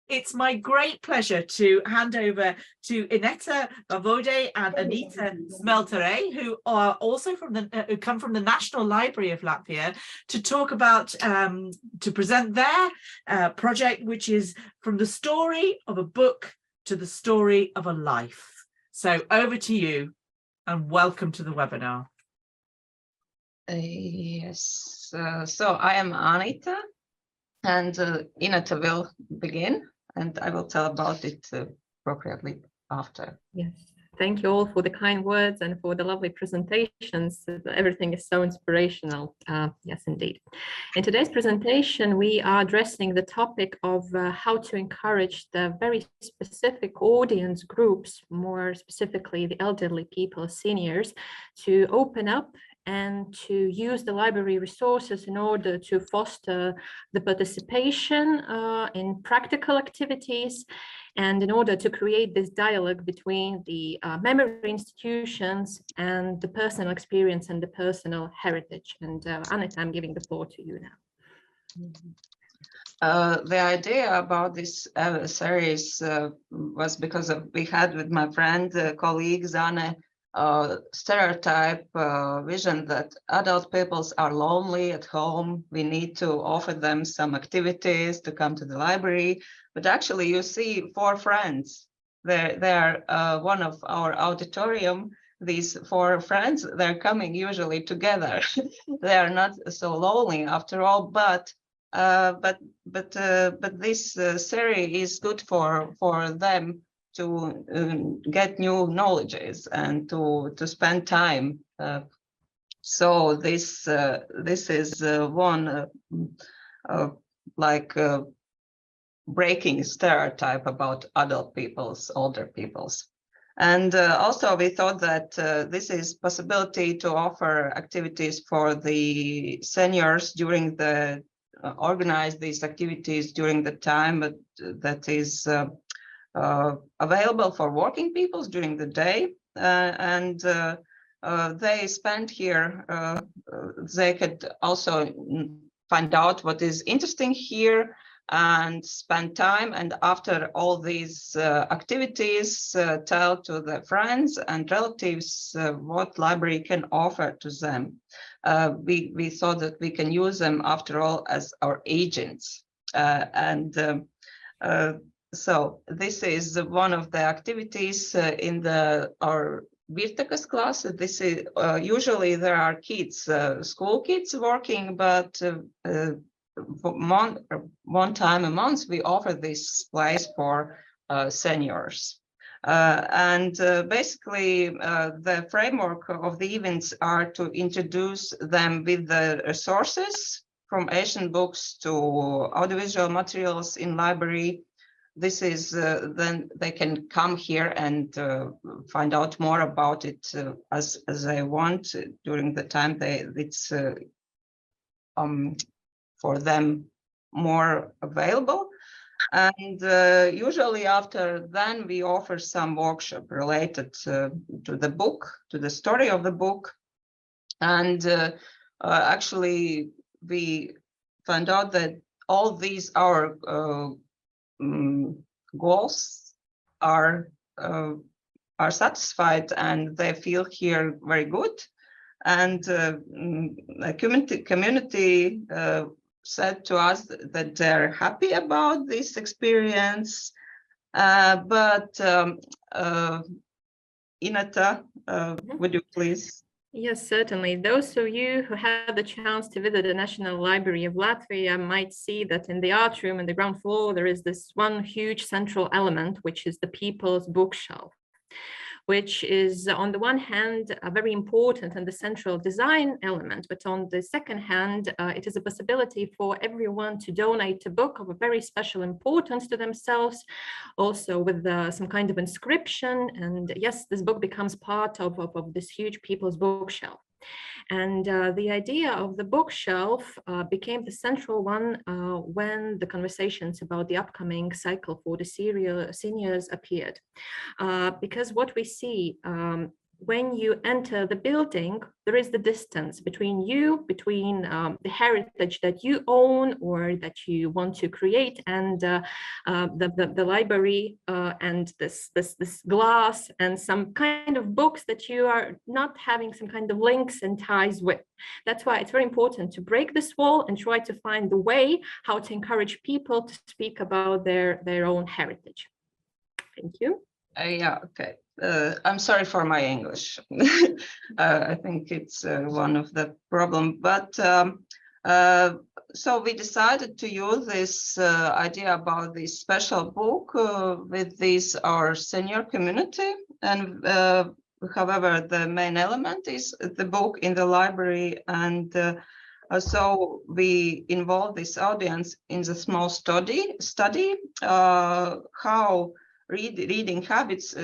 It's my great pleasure to hand over to Ineta, Vaivode, and Anita Smeldere, who are also who come from the National Library of Latvia, to talk about to present their project, which is from the story of a book to the story of a life. So over to you, and welcome to the webinar. Yes, so I am Anita, and Ineta will begin, and I will tell about it appropriately after. Yes, thank you all for the kind words and for the lovely presentations. Everything is so inspirational. Yes, indeed. In today's presentation, we are addressing the topic of how to encourage the very specific audience groups, more specifically the elderly people, seniors, to open up and to use the library resources in order to foster the participation in practical activities, and in order to create this dialogue between the memory institutions and the personal experience and the personal heritage. And Anita, I'm giving the floor to you now. The idea about this series was because we had with my friend, colleague Zane, stereotype vision that adult peoples are lonely at home. We need to offer them some activities to come to the library. But actually, you see 4 friends. They are one of our auditorium. These 4 friends, they're coming usually together. They are not so lonely after all. But this series is good for them to get new knowledges and to spend time. So this is one breaking stereotype about adult peoples, older peoples. And also we thought that this is possibility to offer activities for the seniors during the organize these activities during the time that is available for working peoples during the day, and they spend here. They could also find out what is interesting here and spend time, and after all these activities, tell to their friends and relatives what library can offer to them. We thought that we can use them after all as our agents, so this is one of the activities in our Virtakas class. This is usually there are kids, school kids working, but one time a month we offer this place for seniors. Basically, the framework of the events are to introduce them with the resources from Asian books to audiovisual materials in library. This is then they can come here and find out more about it as they want during the time it's for them more available. And usually after then we offer some workshop related to the book, to the story of the book. And actually we found out that all these are goals are satisfied, and they feel here very good. And the community said to us that they're happy about this experience. But Ineta, would you please? Yes, certainly. Those of you who had the chance to visit the National Library of Latvia might see that in the art room on the ground floor, there is this one huge central element, which is the people's bookshelf, which is on the one hand a very important and the central design element, but on the second hand, it is a possibility for everyone to donate a book of a very special importance to themselves, also with some kind of inscription. And yes, this book becomes part of this huge people's bookshelf. And the idea of the bookshelf became the central one when the conversations about the upcoming cycle for the seniors appeared. Because what we see when you enter the building, there is the distance between you, between the heritage that you own or that you want to create, and the library and this glass and some kind of books that you are not having some kind of links and ties with. That's why it's very important to break this wall and try to find the way how to encourage people to speak about their own heritage. Thank you. Yeah, okay. I'm sorry for my English. I think it's one of the problem, but so we decided to use this idea about this special book with our senior community, and however, the main element is the book in the library, and so we involve this audience in the small study how reading habits,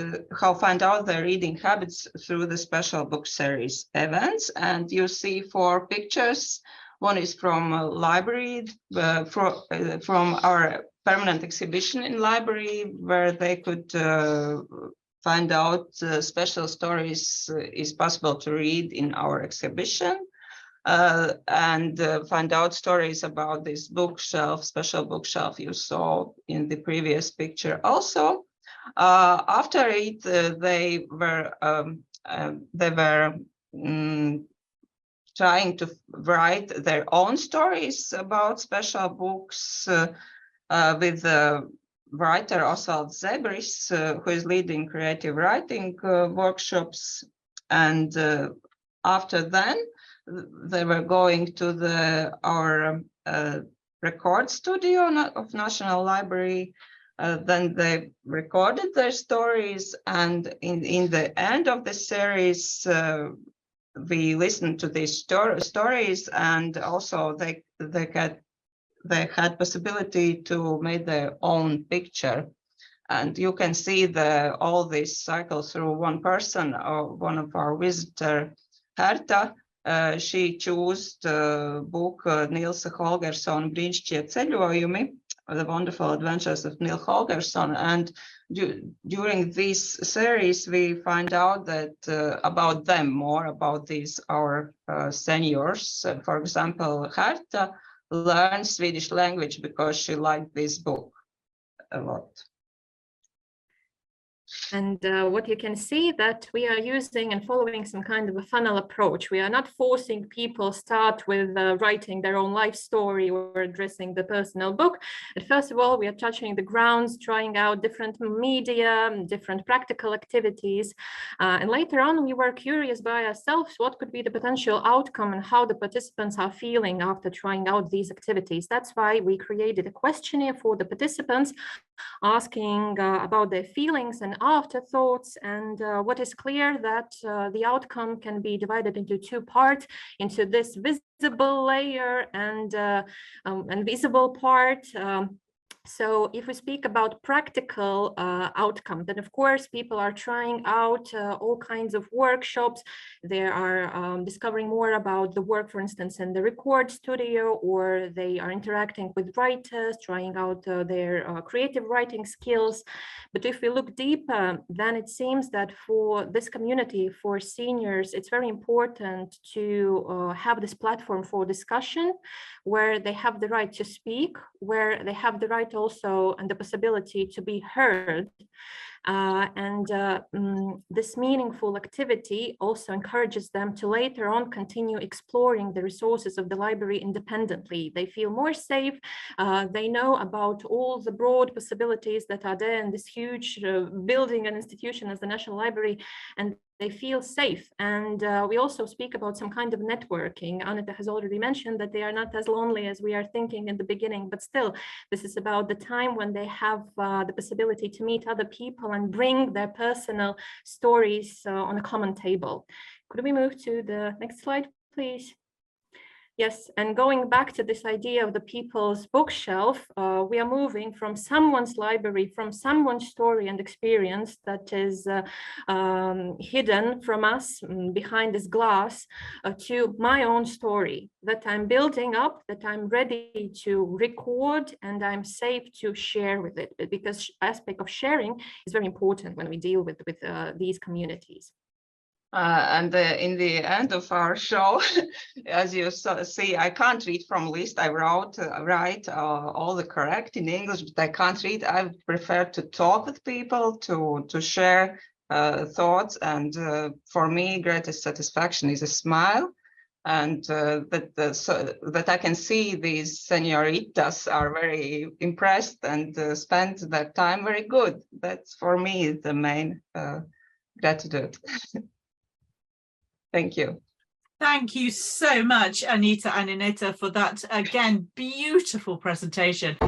how find out their reading habits through the special book series events. And you see 4 pictures. One is from a library, from our permanent exhibition in library, where they could find out special stories is possible to read in our exhibition. And find out stories about this bookshelf, special bookshelf you saw in the previous picture also. After it, they were trying to write their own stories about special books with the writer Osvalds Zebris, who is leading creative writing workshops. And after then, they were going to our record studio of National Library. Then they recorded their stories, and in the end of the series, we listened to these stories, and also they had possibility to make their own picture. And you can see all this cycle through one person, or one of our visitor, Herta. She chose the book Nilsa Holgerssona Brīnišķīgie ceļojumi, The Wonderful Adventures of Neil Holgersson. And during this series, we find out that about them more, about our seniors. For example, Herta learned Swedish language because she liked this book a lot. And what you can see that we are using and following some kind of a funnel approach. We are not forcing people start with writing their own life story or addressing the personal book. But first of all, we are touching the grounds, trying out different media, different practical activities. And later on, we were curious by ourselves what could be the potential outcome and how the participants are feeling after trying out these activities. That's why we created a questionnaire for the participants, asking about their feelings and afterthoughts. And what is clear that the outcome can be divided into 2 parts, into this visible layer and visible part. So if we speak about practical outcome, then of course people are trying out all kinds of workshops. They are discovering more about the work, for instance, in the record studio, or they are interacting with writers, trying out their creative writing skills. But if we look deeper, then it seems that for this community, for seniors, it's very important to have this platform for discussion, where they have the right to speak, where they have the right also and the possibility to be heard. This meaningful activity also encourages them to later on continue exploring the resources of the library independently. They feel more safe. They know about all the broad possibilities that are there in this huge building and institution as the National Library, and they feel safe. And we also speak about some kind of networking. Anita has already mentioned that they are not as lonely as we are thinking in the beginning, but still, this is about the time when they have the possibility to meet other people and bring their personal stories on a common table. Could we move to the next slide, please? Yes, and going back to this idea of the people's bookshelf, we are moving from someone's library, from someone's story and experience that is hidden from us behind this glass, to my own story that I'm building up, that I'm ready to record, and I'm safe to share with it, because aspect of sharing is very important when we deal with these communities. And in the end of our show, as you see, I can't read from list. I write all the correct in English, but I can't read. I prefer to talk with people, to share thoughts. And for me, greatest satisfaction is a smile. And that I can see these senoritas are very impressed and spend their time very good. That's for me the main gratitude. Thank you. Thank you so much, Anita and Ineta, for that, again, beautiful presentation.